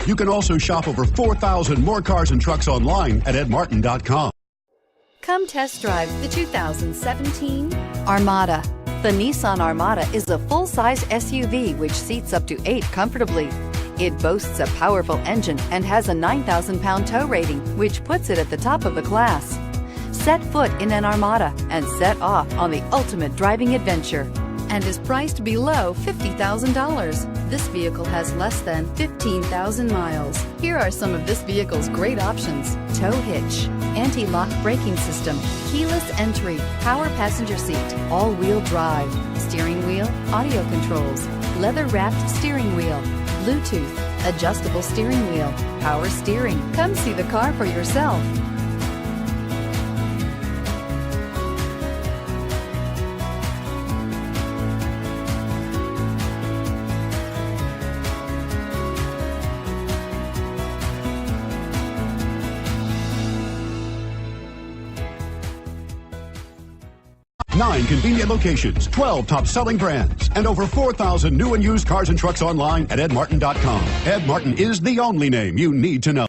You can also shop over 4,000 more cars and trucks online at edmartin.com. Come test drive the 2017 Armada. The Nissan Armada is a full-size SUV which seats up to 8 comfortably. It boasts a powerful engine and has a 9,000-pound tow rating, which puts it at the top of the class. Set foot in an Armada and set off on the ultimate driving adventure, and is priced below $50,000. This vehicle has less than 15,000 miles. Here are some of this vehicle's great options: tow hitch, anti-lock braking system, keyless entry, power passenger seat, all-wheel drive, steering wheel audio controls, leather-wrapped steering wheel, Bluetooth, adjustable steering wheel, power steering. Come see the car for yourself. Nine convenient locations, 12 top-selling brands, and over 4,000 new and used cars and trucks online at edmartin.com. Ed Martin is the only name you need to know.